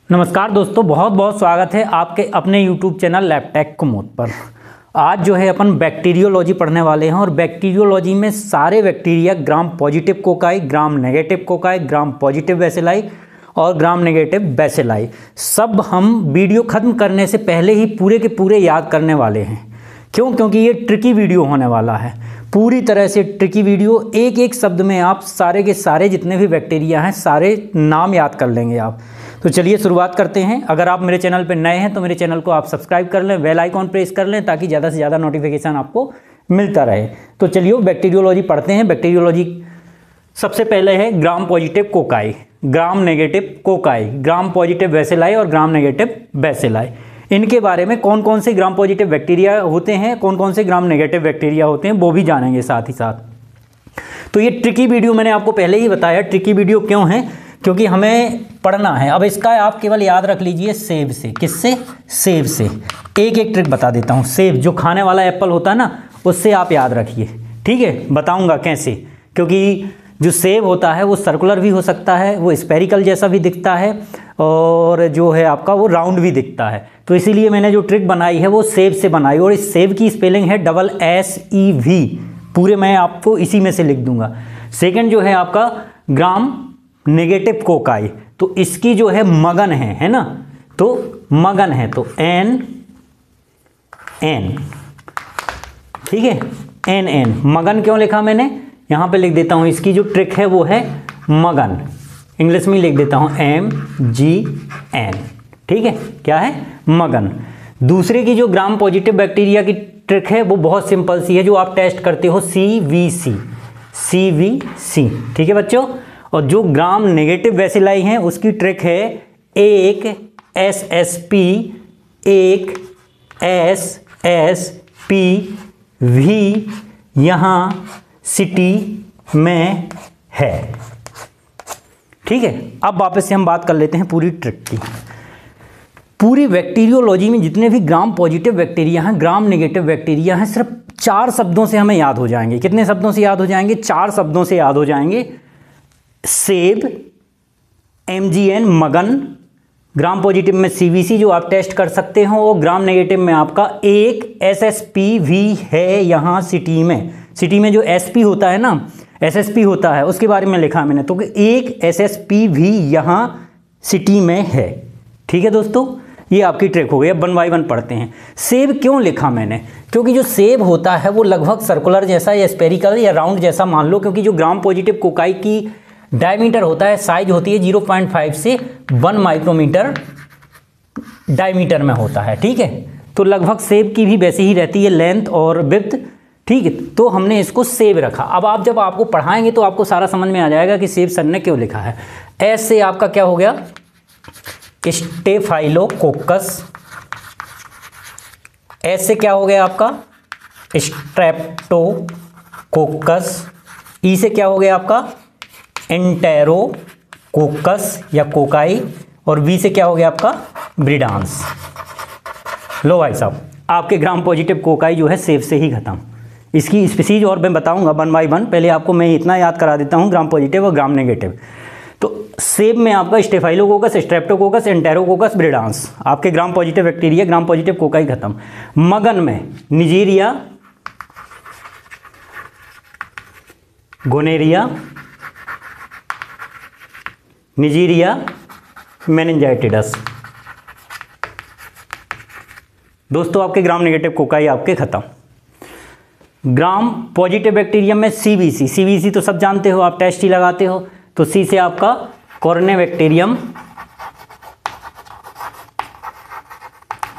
नमस्कार दोस्तों, बहुत बहुत स्वागत है आपके अपने YouTube चैनल लैबटेक कुमोद पर। आज जो है अपन बैक्टीरियोलॉजी पढ़ने वाले हैं और बैक्टीरियोलॉजी में सारे बैक्टीरिया ग्राम पॉजिटिव कोकाई, ग्राम negative cocci, gram positive bacilli और ग्राम नेगेटिव बैसिलाई सब हम वीडियो ख़त्म करने से पहले ही पूरे के पूरे याद करने वाले हैं। क्यों? क्योंकि ये ट्रिकी वीडियो होने वाला है, पूरी तरह से ट्रिकी वीडियो। एक एक शब्द में आप सारे के सारे जितने भी बैक्टीरिया हैं सारे नाम याद कर लेंगे आप। तो चलिए शुरुआत करते हैं। अगर आप मेरे चैनल पर नए हैं तो मेरे चैनल को आप सब्सक्राइब कर लें, बेल आइकॉन प्रेस कर लें ताकि ज़्यादा से ज़्यादा नोटिफिकेशन आपको मिलता रहे। तो चलिए बैक्टीरियोलॉजी पढ़ते हैं। बैक्टीरियोलॉजी सबसे पहले है ग्राम पॉजिटिव कोकाई, ग्राम negative cocci, gram positive bacilli और ग्राम नेगेटिव बैसिलाई। इनके बारे में कौन कौन से ग्राम पॉजिटिव बैक्टीरिया होते हैं, कौन कौन से ग्राम नेगेटिव बैक्टीरिया होते हैं, वो भी जानेंगे साथ ही साथ। तो ये ट्रिकी वीडियो मैंने आपको पहले ही बताया। ट्रिकी वीडियो क्यों है? क्योंकि हमें पढ़ना है। अब इसका आप केवल याद रख लीजिए सेब से। किससे? सेब से। एक एक ट्रिक बता देता हूँ। सेब जो खाने वाला एप्पल होता है ना, उससे आप याद रखिए, ठीक है? बताऊँगा कैसे। क्योंकि जो सेब होता है वो सर्कुलर भी हो सकता है, वो स्पेरिकल जैसा भी दिखता है और जो है आपका वो राउंड भी दिखता है। तो इसीलिए मैंने जो ट्रिक बनाई है वो सेब से बनाई और इस सेब की स्पेलिंग है SSEV। पूरे मैं आपको इसी में से लिख दूंगा। सेकंड जो है आपका ग्राम नेगेटिव कोकाई, तो इसकी जो है मगन है ना, तो मगन है तो NN, ठीक है? NN मगन क्यों लिखा मैंने? यहां पे लिख देता हूं। इसकी जो ट्रिक है वो है मगन। इंग्लिश में लिख देता हूं MGN, ठीक है? क्या है? मगन। दूसरे की जो ग्राम पॉजिटिव बैक्टीरिया की ट्रिक है वो बहुत सिंपल सी है, जो आप टेस्ट करते हो CVC, ठीक है बच्चों? और जो ग्राम नेगेटिव बैसिलाई हैं उसकी ट्रिक है एक SSP, एक SSPV यहाँ सिटी में है, ठीक है? अब वापस से हम बात कर लेते हैं पूरी ट्रिक की। पूरी बैक्टीरियोलॉजी में जितने भी ग्राम पॉजिटिव बैक्टीरिया हैं, ग्राम नेगेटिव बैक्टीरिया हैं, सिर्फ 4 शब्दों से हमें याद हो जाएंगे। कितने शब्दों से याद हो जाएंगे? 4 शब्दों से याद हो जाएंगे। सेब, MGN मगन, ग्राम पॉजिटिव में CVC जो आप टेस्ट कर सकते हो, और ग्राम नेगेटिव में आपका एक SSPV है यहाँ सिटी में। सिटी में जो SP होता है ना, SSP होता है, उसके बारे में लिखा मैंने, तो एक SSPV यहाँ सिटी में है, ठीक है दोस्तों? ये आपकी ट्रिक हो गई। अब 1 बाय 1 पढ़ते हैं। सेब क्यों लिखा मैंने? क्योंकि जो सेब होता है वो लगभग सर्कुलर जैसा या स्पेरिकल या राउंड जैसा मान लो, क्योंकि जो ग्राम पॉजिटिव कोकाई की डायमीटर होता है, साइज होती है 0.5 से 1 माइक्रोमीटर डायमीटर में होता है, ठीक है? तो लगभग सेब की भी वैसी ही रहती है लेंथ और विड्थ, ठीक है? तो हमने इसको सेब रखा। अब आप जब आपको पढ़ाएंगे तो आपको सारा समझ में आ जाएगा कि सेब सर ने क्यों लिखा है। एस से आपका क्या हो गया? स्टेफाइलोकोकस। एस से क्या हो गया आपका? स्ट्रेप्टोकोकस। ई से क्या हो गया आपका? एंटेरोकोकस या कोकाई। और वी से क्या हो गया आपका? ब्रिडांस। लो भाई साहब, आपके ग्राम पॉजिटिव कोकाई जो है सेब से ही खत्म। इसकी स्पीसीज और मैं बताऊंगा 1 बाय 1। पहले आपको मैं इतना याद करा देता हूं, ग्राम पॉजिटिव और ग्राम नेगेटिव। तो सेब में आपका स्टेफाइलोकोकस, स्ट्रेप्टोकोकस, एंटेरोकोकस, ब्रिडांस, आपके gram positive bacteria, gram positive cocci खत्म। मगन में निजीरिया, गोनेरिया, निजीरिया मेनिंजाइटिडस। दोस्तों आपके ग्राम नेगेटिव कोकाई आपके खत्म। ग्राम पॉजिटिव बैक्टीरिया में CVC तो सब जानते हो, आप टेस्ट ही लगाते हो। तो C से आपका कॉर्नेबैक्टीरियम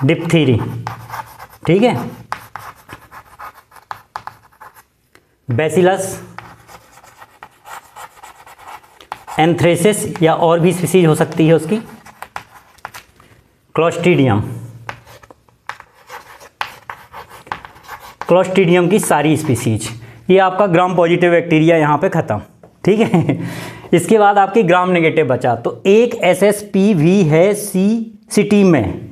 डिप्थीरी, ठीक है? बैसिलस, एंथ्रेसिस या और भी स्पीसीज हो सकती है उसकी। क्लोस्ट्रीडियम की सारी स्पीसीज। ये आपका ग्राम पॉजिटिव बैक्टीरिया यहाँ पे खत्म, ठीक है? इसके बाद आपकी ग्राम नेगेटिव बचा, तो एक SSPV है सिटी में,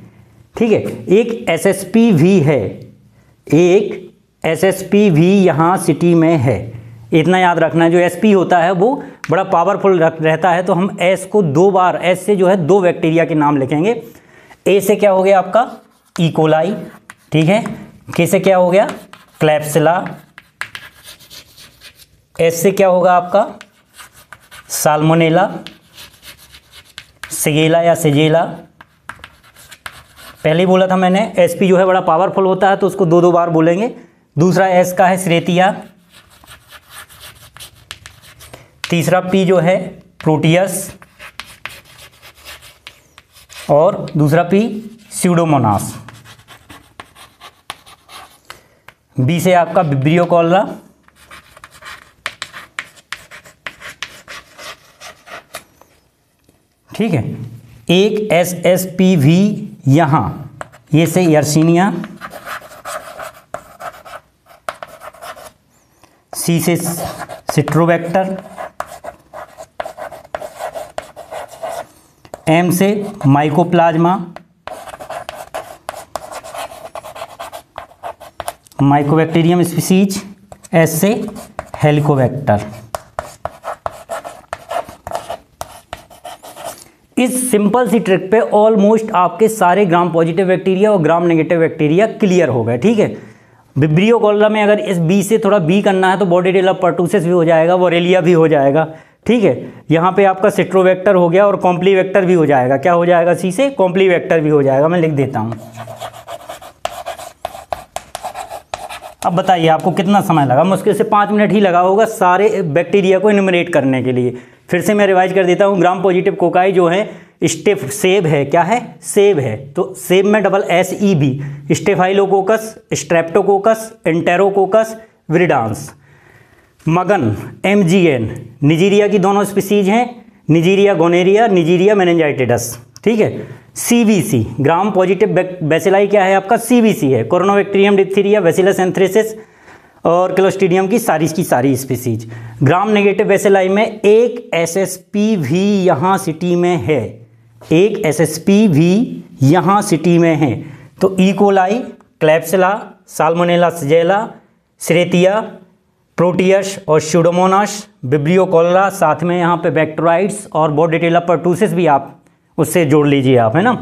ठीक है? एक SSPV है, एक SSPV यहाँ सिटी में है। इतना याद रखना है, जो SP होता है वो बड़ा पावरफुल रहता है, तो हम एस को 2 बार, एस से जो है 2 बैक्टीरिया के नाम लिखेंगे। ए से क्या हो गया आपका इकोलाई, ठीक है। के से क्या हो गया क्लैप्सिला। एस से क्या होगा आपका साल्मोनेला, सिगेला या सिजेला। पहले ही बोला था मैंने एसपी जो है बड़ा पावरफुल होता है, तो उसको 2 बार बोलेंगे। दूसरा एस का है श्रेतिया। तीसरा पी जो है प्रोटियस, और दूसरा पी स्यूडोमोनास। बी से आपका विब्रियो कॉलरा। ठीक है, एक एस एस पी वी यहाँ, ये से यर्सीनिया। सी से सिट्रोबैक्टर। एम से माइकोप्लाज्मा, माइकोबैक्टीरियम स्पीसीज। एस से हेलिकोबैक्टर। इस सिंपल सी ट्रिक पे ऑलमोस्ट आपके सारे ग्राम पॉजिटिव बैक्टीरिया और ग्राम नेगेटिव बैक्टीरिया क्लियर हो गए। ठीक है, विब्रियो कॉलरा में अगर इस बी से थोड़ा बी करना है तो बॉर्डेरिला पर्टुसिस भी हो जाएगा, वोरेलिया भी हो जाएगा। ठीक है, यहाँ पे आपका सिट्रोवेक्टर हो गया और कॉम्प्लीवेक्टर भी हो जाएगा। क्या हो जाएगा सी से कॉम्प्लीवेक्टर भी हो जाएगा। मैं लिख देता हूँ। अब बताइए आपको कितना समय लगा? मुश्किल से 5 मिनट ही लगा होगा सारे बैक्टीरिया को इनुमरेट करने के लिए। फिर से मैं रिवाइज कर देता हूँ। ग्राम पॉजिटिव कोकाई जो है सेब है। क्या है? सेब है। तो सेब में double SEB, staphylococcus, Streptococcus, enterococcus, विरिडांस। मगन MGN, निजीरिया की दोनों स्पीसीज हैं, निजीरिया गोनेरिया, निजीरिया मेनिंजाइटिडस। ठीक है। CBC, ग्राम पॉजिटिव बैसिलाई क्या है आपका? CBC है। कोरोनाबैक्टीरियम डिप्थीरिया, बैसिलस एंथ्रेसिस और क्लोस्ट्रीडियम की सारी स्पीसीज। ग्राम नेगेटिव बैसिलाई में एक SSP भी यहाँ सिटी में है, एक SSP भी यहाँ सिटी में है। तो इकोलाई, क्लैप्सिला, साल्मोनेला सिजेला, श्रेतिया, प्रोटियस और स्यूडोमोनास, विब्रियो कॉलरा, साथ में यहाँ पे बैक्टेराइड्स और बॉर्डेरिला पर्टुसिस भी आप उससे जोड़ लीजिए आप, है ना।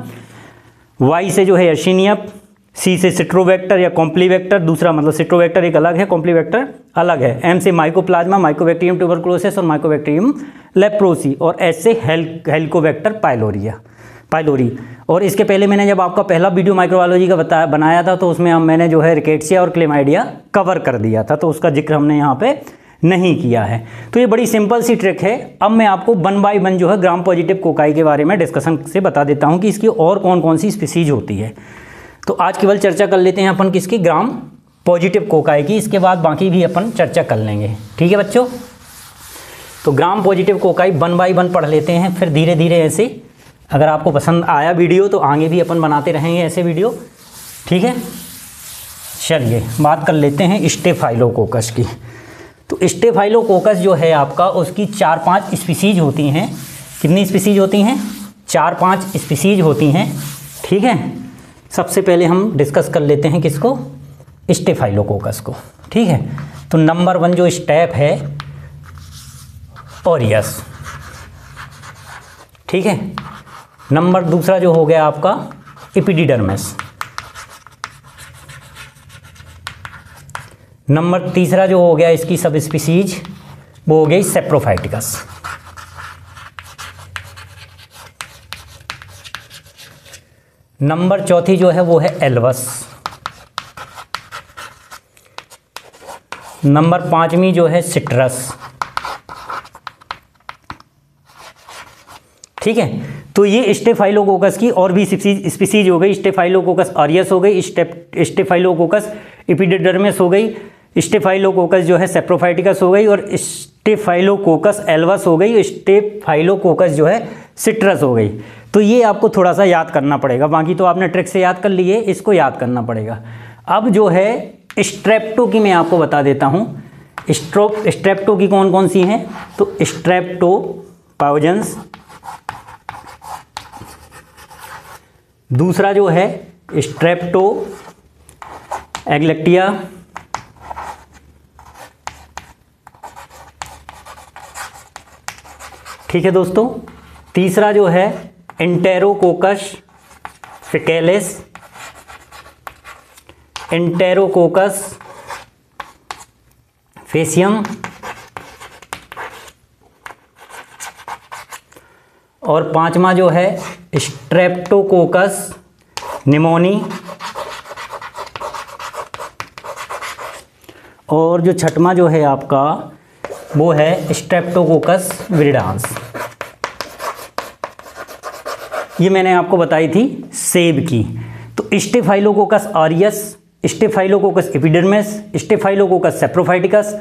वाई से जो है यर्सीनिया, सी से सिट्रोवेक्टर या कॉम्प्लीवेक्टर, दूसरा मतलब सिट्रोवेक्टर एक अलग है, कॉम्प्लीवेक्टर अलग है। एम से माइकोप्लाज्मा, माइकोबैक्टीरियम ट्यूबरकुलोसिस और माइकोबैक्टीरियम लेप्रोसी, और एस से हेलिकोबैक्टर पाइलोरी। और इसके पहले मैंने जब आपका पहला वीडियो माइक्रोबायोलॉजी का बनाया था तो उसमें मैंने जो है रिकेट्सिया और क्लेमाइडिया कवर कर दिया था, तो उसका जिक्र हमने यहाँ पे नहीं किया है। तो ये बड़ी सिंपल सी ट्रिक है। अब मैं आपको 1 बाय 1 जो है ग्राम पॉजिटिव कोकाई के बारे में डिस्कशन से बता देता हूँ कि इसकी और कौन कौन सी स्पीसीज होती है। तो आज केवल चर्चा कर लेते हैं अपन किसकी? ग्राम पॉजिटिव कोकाई की। इसके बाद बाकी भी अपन चर्चा कर लेंगे। ठीक है बच्चों, तो ग्राम पॉजिटिव कोकाई 1 बाय 1 पढ़ लेते हैं, फिर धीरे धीरे ऐसे अगर आपको पसंद आया वीडियो तो आगे भी अपन बनाते रहेंगे ऐसे वीडियो। ठीक है, चलिए बात कर लेते हैं स्टेफाइलोकोकस की। तो स्टेफाइलोकोकस जो है आपका, उसकी 4-5 स्पीसीज होती हैं। कितनी स्पीसीज होती हैं? 4-5 स्पीसीज होती हैं। ठीक है, सबसे पहले हम डिस्कस कर लेते हैं किसको? स्टेफाइलोकोकस को। ठीक है, तो नंबर 1 जो स्टेप है ऑरियस। ठीक है, नंबर दूसरा जो हो गया आपका एपिडिडर्मिस। नंबर तीसरा जो हो गया इसकी सब स्पीसीज वो हो गई सेप्रोफाइटिकस। नंबर चौथी जो है वो है एल्वस। नंबर 5वीं जो है सिट्रस। ठीक है, तो ये स्टेफाइलोकोकस की और भी स्पीसीज हो गई। स्टेफाइलोकोकस ऑरियस हो गई, स्टेफाइलोकोकस एपिडिडर्मिस हो गई, स्टेफाइलोकोकस जो है सेप्रोफाइटिकस हो गई, और स्टेफाइलोकोकस एल्वस हो गई, स्टेफाइलोकोकस जो है सिट्रस हो गई। तो ये आपको थोड़ा सा याद करना पड़ेगा, बाकी तो आपने ट्रिक से याद कर लिए, इसको याद करना पड़ेगा। अब जो है स्ट्रेप्टो की मैं आपको बता देता हूँ। स्ट्रेप्टो की कौन कौन सी हैं? तो स्ट्रेप्टो पाउजेंस, दूसरा जो है स्ट्रेप्टो एग्लेक्टिया, ठीक है दोस्तों। तीसरा जो है एंटेरोकोकस फेकैलिस, एंटेरोकोकस फेसियम और पांचवा जो है स्ट्रेप्टोकोकस निमोनी और जो छठवां जो है आपका वो है स्ट्रेप्टोकोकस विरिडांस। ये मैंने आपको बताई थी सेब की। तो staphylococcus aureus, staphylococcus epidermis, staphylococcus saprophyticus,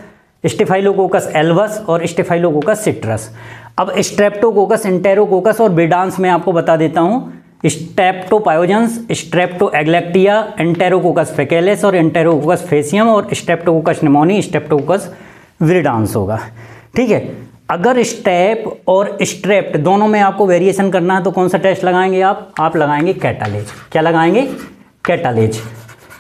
staphylococcus albus और स्टेफाइलोकोकस सिट्रस। अब स्ट्रेप्टोकोकस, एंटेरोकोकस और विरिडांस में आपको बता देता हूँ। स्ट्रेप्टोपायोजेंस, स्ट्रेप्टो एग्लैक्टिया, एंटेरोकोकस फेकैलिस और एंटेरोकोकस फेसियम और स्ट्रेप्टोकोकस निमोनी, स्ट्रेप्टोकोकस विरिडांस होगा। ठीक है। अगर स्टेप और स्ट्रेप्ट दोनों में आपको वेरिएशन करना है तो कौन सा टेस्ट लगाएंगे आप लगाएंगे कैटालेज। क्या लगाएंगे? कैटालेज।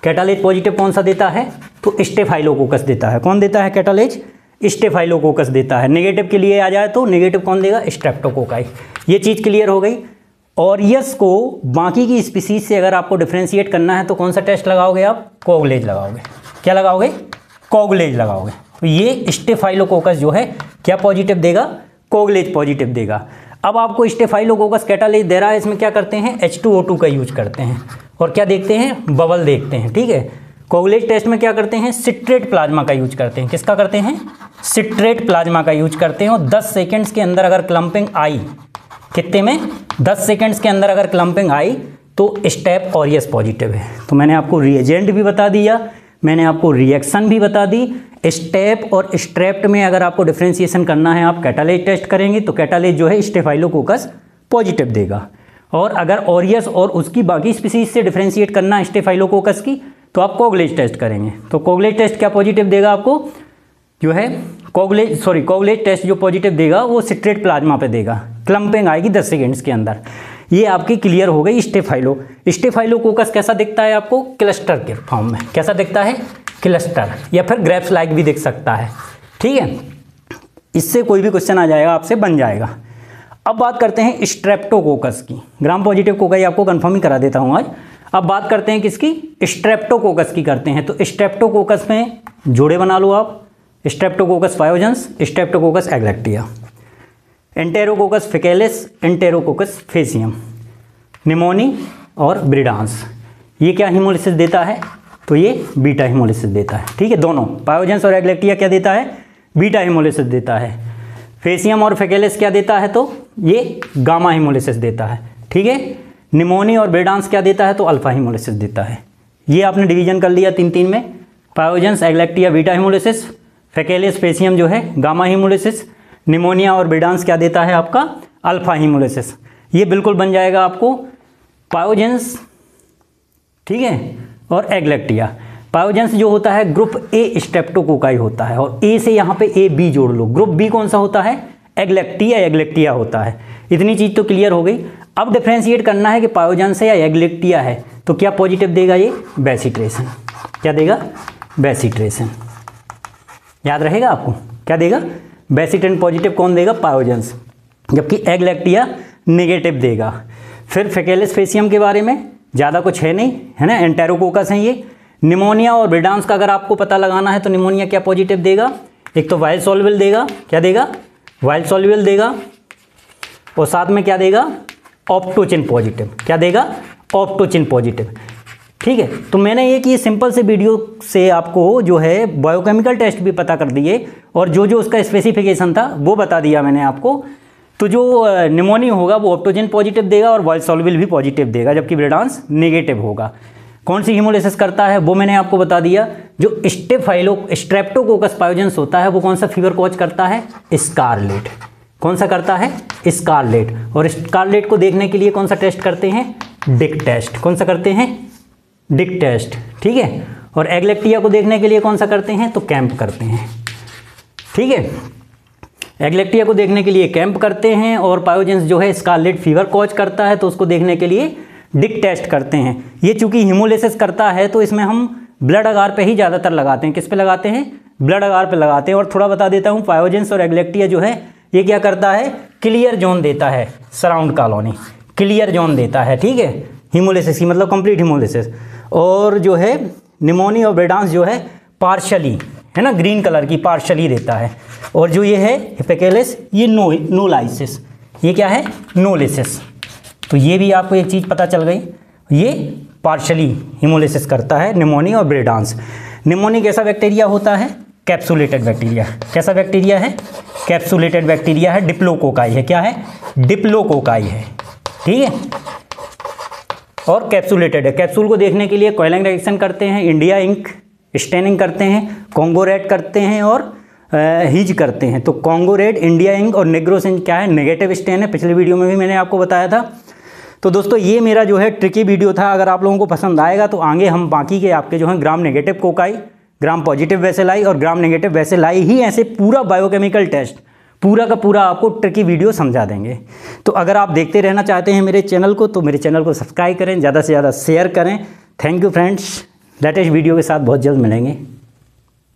कैटालेज पॉजिटिव कौन सा देता है? तो स्टेफाइलोकोकस देता है। कौन देता है कैटालेज? स्टेफाइलोकोकस देता है। नेगेटिव के लिए आ जाए तो नेगेटिव कौन देगा? स्ट्रेप्टोकोकाई। ये चीज़ क्लियर हो गई। ऑरियस को बाकी की स्पीसीज से अगर आपको डिफ्रेंशिएट करना है तो कौन सा टेस्ट लगाओगे आप? कोगलेज लगाओगे। क्या लगाओगे? कोगलेज लगाओगे। तो ये स्टेफाइलोकोकस जो है क्या पॉजिटिव देगा? कोगलेज पॉजिटिव देगा। अब आपको स्टेफाइलोकोकस कैटालेज दे रहा है, इसमें क्या करते हैं? H2O2 का यूज करते हैं और क्या देखते हैं? बबल देखते हैं। ठीक है। कोगलेज टेस्ट में क्या करते हैं? सिट्रेट प्लाज्मा का यूज करते हैं। किसका करते हैं? सिट्रेट प्लाज्मा का यूज करते हैं। और 10 सेकेंड्स के अंदर अगर क्लम्पिंग आई, कितने में? 10 सेकेंड्स के अंदर अगर क्लम्पिंग आई तो स्टेप ऑरियस पॉजिटिव है। तो मैंने आपको रिएजेंट भी बता दिया, मैंने आपको रिएक्शन भी बता दी। स्टेप और स्ट्रेप्ट में अगर आपको डिफ्रेंशिएशन करना है आप कैटालेज टेस्ट करेंगे तो कैटालेज जो है स्टेफाइलोकोकस पॉजिटिव देगा। और अगर ऑरियस और उसकी बाकी स्पीसीज से डिफ्रेंशिएट करना है स्टेफाइलोकोकस की तो आप कोगलेज टेस्ट करेंगे। तो कोगलेज टेस्ट क्या पॉजिटिव देगा आपको? जो है कोगलेज टेस्ट जो पॉजिटिव देगा वो सिट्रेट प्लाज्मा पे देगा। क्लम्पिंग आएगी 10 सेकेंड्स के अंदर। ये आपकी क्लियर हो गई स्टेफाइलोकोकस कैसा दिखता है आपको? क्लस्टर के फॉर्म में। कैसा दिखता है? क्लस्टर, या फिर ग्रेप्स लाइक भी दिख सकता है। ठीक है। इससे कोई भी क्वेश्चन आ जाएगा आपसे बन जाएगा। अब बात करते हैं स्ट्रेप्टोकोकस की। ग्राम पॉजिटिव कोकाई आपको कंफर्म ही करा देता हूँ आज। अब बात करते हैं किसकी? स्ट्रेप्टोकोकस की करते हैं। तो स्ट्रेप्टोकोकस में जोड़े बना लो आप। Streptococcus pyogenes, Streptococcus एग्लैक्टिया, enterococcus फेकैलिस, enterococcus फेसियम, pneumoniae और विरिडांस। ये क्या हिमोलिसिस देता है? तो ये बीटा हिमोलिसिस देता है। ठीक है। दोनों पायोजेंस और एग्लैक्टिया क्या देता है? बीटा हिमोलिसिस देता है। फेसियम और फेकैलिस क्या देता है? तो ये गामा हिमोलिसिस देता है। ठीक है। निमोनी और विरिडांस क्या देता है? तो अल्फा हिमोलिसिस देता है। ये आपने डिवीजन कर लिया 3-3 में। पायोजेंस एग्लैक्टिया बीटा हिमोलिसिस, फेकैलिस फेसियम जो है गामा हिमोलिसिस, निमोनिया और विरिडांस क्या देता है आपका? Alpha haemolysis. ये बिल्कुल बन जाएगा आपको पायोजेंस। ठीक है। और एग्लैक्टिया। पायोजेंस जो होता है ग्रुप ए स्ट्रेप्टोकोकाई होता है और ए से यहाँ पे ए बी जोड़ लो। ग्रुप बी कौन सा होता है? एग्लैक्टिया होता है। इतनी चीज़ तो क्लियर हो गई। अब डिफ्रेंशिएट करना है कि पायोजेंस है या एग्लैक्टिया है तो क्या पॉजिटिव देगा? ये बेसिट्रेशन। क्या देगा? बेसिट्रेशन। याद रहेगा आपको? क्या देगा? बेसिट्रेशन पॉजिटिव कौन देगा? पायोजेंस। जबकि एग्लैक्टिया नेगेटिव देगा। फिर फेकैलिस फेसियम के बारे में ज़्यादा कुछ है नहीं, है ना। एंटेरोकोकस हैं ये। निमोनिया और विरिडांस का अगर आपको पता लगाना है तो निमोनिया क्या पॉजिटिव देगा? एक तो वाइल सॉल्युबल देगा। क्या देगा? वाइल सॉल्युबल देगा। और साथ में क्या देगा? ऑप्टोचिन पॉजिटिव। क्या देगा? ऑप्टोचिन पॉजिटिव। ठीक है। तो मैंने एक ये सिंपल से वीडियो से आपको जो है बायोकेमिकल टेस्ट भी पता कर दिए और जो जो उसका स्पेसिफिकेशन था वो बता दिया मैंने आपको। तो जो निमोनी होगा वो ऑप्टोजिन पॉजिटिव देगा और वाइल सॉल्युबल भी पॉजिटिव देगा, जबकि विरिडांस नेगेटिव होगा। कौन सी हिमोलिसिस करता है वो मैंने आपको बता दिया। जो स्ट्रेप्टोकोकस पायोजेंस होता है वो कौन सा फीवर कॉज करता है? स्कारलेट। कौन सा करता है? स्कारलेट। और स्कारलेट को देखने के लिए कौन सा टेस्ट करते हैं? Dick test. कौन सा करते हैं? Dick test. ठीक है। और एग्लैक्टिया को देखने के लिए कौन सा करते हैं? तो कैंप करते हैं। ठीक है। एग्लैक्टिया को देखने के लिए कैंप करते हैं और पायोजेंस जो है स्कारलेट फीवर कॉज करता है तो उसको देखने के लिए डिक टेस्ट करते हैं। ये चूंकि हिमोलिसिस करता है तो इसमें हम ब्लड अगार पे ही ज़्यादातर लगाते हैं। किस पे लगाते हैं? ब्लड अगार पे लगाते हैं। और थोड़ा बता देता हूँ, पायोजेंस और एग्लैक्टिया जो है ये क्या करता है? क्लियर जोन देता है, सराउंड कॉलोनी क्लियर जोन देता है, ठीक है, हीमोलिसिस की मतलब कंप्लीट हीमोलिसिस। और जो है निमोनी और ब्रेडांस जो है पार्शली, है ना, ग्रीन कलर की पार्शली देता है। और जो ये है हिपेकेलिस, ये नोलाइसिस, ये क्या है, नोलिसिस। तो ये भी आपको एक चीज़ पता चल गई, ये पार्शली हीमोलिसिस करता है निमोनी और ब्रेडांस। निमोनी कैसा बैक्टीरिया होता है, कैप्सुलेटेड बैक्टीरिया। कैसा बैक्टीरिया है, कैप्सुलेटेड बैक्टीरिया है, डिप्लोकोकाई है। क्या है, डिप्लोकोकाई है, ठीक है, और कैप्सुलेटेड है। कैप्सूल को देखने के लिए कोएलिंग रिएक्शन करते हैं, इंडिया इंक स्टेनिंग करते हैं, कॉन्गो रेड करते हैं और हीज करते हैं। तो कॉन्गो रेड, इंडिया इंक और नेग्रोस इंक क्या है, नेगेटिव स्टेन है। पिछले वीडियो में भी मैंने आपको बताया था। तो दोस्तों ये मेरा जो है ट्रिकी वीडियो था। अगर आप लोगों को पसंद आएगा तो आगे हम बाकी के आपके जो हैं gram negative cocci, gram positive bacilli और ग्राम नेगेटिव वैसेलाई ही ऐसे पूरा बायोकेमिकल टेस्ट पूरा का पूरा आपको ट्रिकी वीडियो समझा देंगे। तो अगर आप देखते रहना चाहते हैं मेरे चैनल को तो मेरे चैनल को सब्सक्राइब करें, ज़्यादा से ज़्यादा शेयर करें। Thank you friends, latest video के साथ बहुत जल्द मिलेंगे।